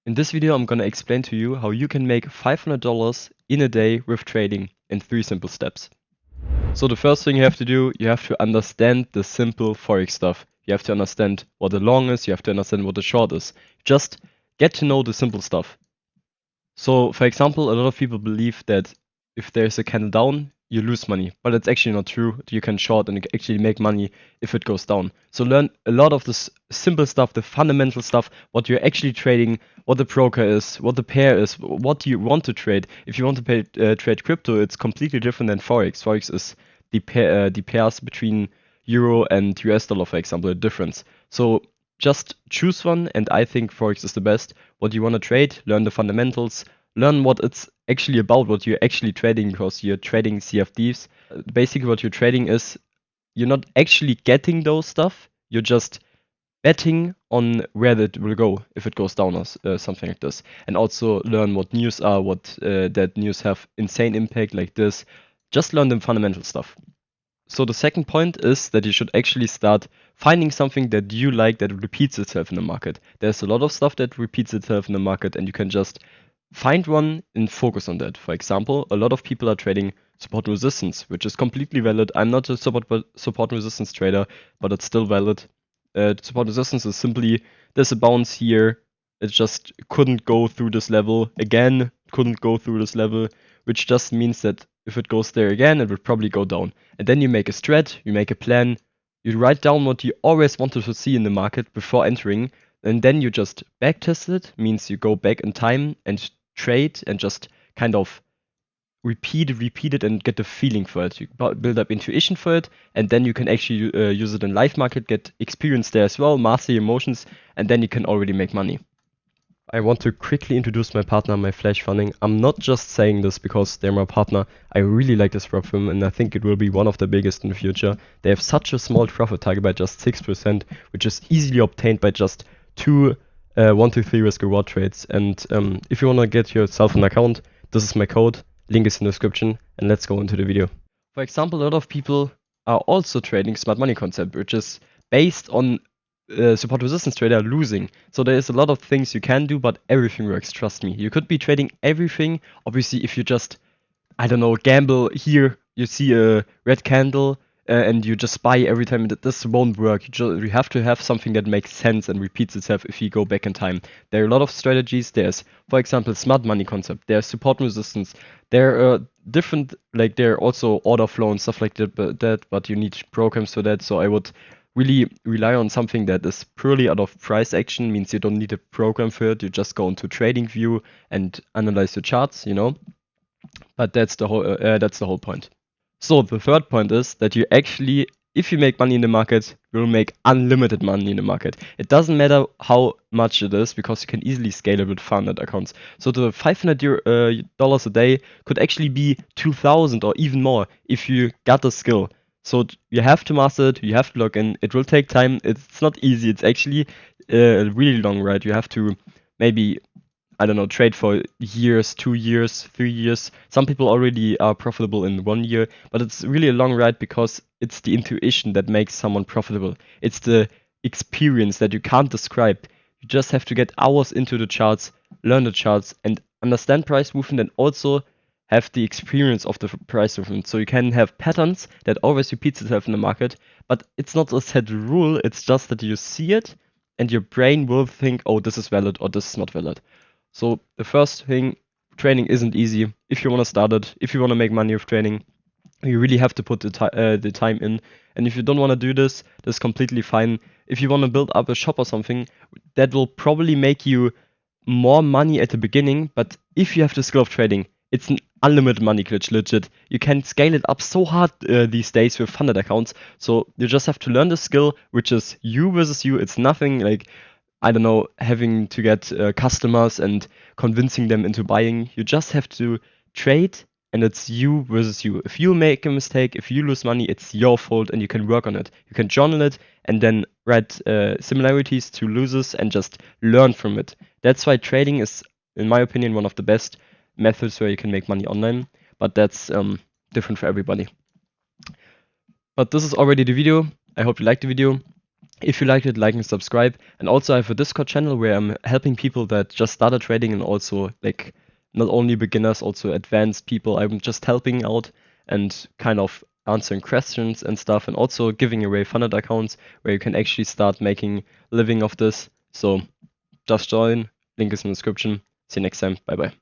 In this video, I'm gonna explain to you how you can make $500 in a day with trading in 3 simple steps. So the first thing you have to do, you have to understand the simple Forex stuff. You have to understand what the long is, you have to understand what the short is. Just get to know the simple stuff. So for example, a lot of people believe that if there's a candle down, you lose money, but it's actually not true. You can short and actually make money if it goes down. So learn a lot of this simple stuff, the fundamental stuff, what you're actually trading, what the broker is, what the pair is, what you want to trade. If you want to trade crypto, it's completely different than Forex. Forex is the pairs between euro and US dollar, for example, a difference. So just choose one, and I think Forex is the best. What you want to trade, learn the fundamentals, learn what it's actually about, what you're actually trading, because you're trading CFDs. Basically, what you're trading is you're not actually getting those stuff, you're just betting on where that will go if it goes down or something like this. And also learn what news are, what that news have insane impact like this. Just learn the fundamental stuff. So the second point is that you should actually start finding something that you like that repeats itself in the market. There's a lot of stuff that repeats itself in the market, and you can just find one and focus on that. For example, a lot of people are trading support and resistance, which is completely valid. I'm not a support and resistance trader, but it's still valid. Support and resistance is simply there's a bounce here. It just couldn't go through this level again, couldn't go through this level, which just means that if it goes there again, it would probably go down. And then you make a strat, you make a plan, you write down what you always wanted to see in the market before entering, and then you just backtest it, means you go back in time and trade and just kind of repeat it and get the feeling for it. You build up intuition for it, and then you can actually use it in live market, get experience there as well, master your emotions, and then you can already make money. I want to quickly introduce my partner, my Flash Funding. I'm not just saying this because they're my partner. I really like this prop firm, and I think it will be one of the biggest in the future. They have such a small profit target by just 6%, which is easily obtained by just two 1 to 3 risk reward trades. And if you want to get yourself an account, this is my code. Link is in the description, and let's go into the video. For example, a lot of people are also trading smart money concept, which is based on support resistance trader losing. So there is a lot of things you can do, but everything works, trust me. You could be trading everything. Obviously, if you just, I don't know, gamble here, you see a red candle and you just buy every time, this won't work. You have to have something that makes sense and repeats itself if you go back in time. There are a lot of strategies. There's, for example, smart money concept. There's support and resistance. There are different, like there are also order flow and stuff like that, but you need programs for that. So I would really rely on something that is purely out of price action, means you don't need a program for it. You just go into trading view and analyze your charts, you know. But that's the whole point. So the third point is that you actually, if you make money in the market, you'll make unlimited money in the market. It doesn't matter how much it is, because you can easily scale it with funded accounts. So the $500 a day could actually be 2,000 or even more if you got the skill. So you have to master it, you have to log in. It will take time. It's not easy. It's actually a really long ride. You have to maybe, I don't know, trade for years, 2 years, 3 years. Some people already are profitable in 1 year, but it's really a long ride because it's the intuition that makes someone profitable. It's the experience that you can't describe. You just have to get hours into the charts, learn the charts, and understand price movement, and also have the experience of the price movement. So you can have patterns that always repeats itself in the market, but it's not a set rule. It's just that you see it and your brain will think, oh, this is valid or this is not valid. So the first thing, training isn't easy. If you want to start it, if you want to make money with training, you really have to put the time in. And if you don't want to do this, that's completely fine. If you want to build up a shop or something, that will probably make you more money at the beginning. But if you have the skill of trading, it's an unlimited money glitch, legit. You can scale it up so hard these days with funded accounts. So you just have to learn the skill, which is you versus you. It's nothing like, I don't know, having to get customers and convincing them into buying. You just have to trade, and it's you versus you. If you make a mistake, if you lose money, it's your fault, and you can work on it. You can journal it and then write similarities to losers and just learn from it. That's why trading is, in my opinion, one of the best methods where you can make money online, but that's different for everybody. But this is already the video. I hope you liked the video. If you liked it, like and subscribe. And also I have a Discord channel where I'm helping people that just started trading, and also like not only beginners, also advanced people. I'm just helping out and kind of answering questions and stuff, and also giving away funded accounts where you can actually start making a living of this. So just join. Link is in the description. See you next time. Bye bye.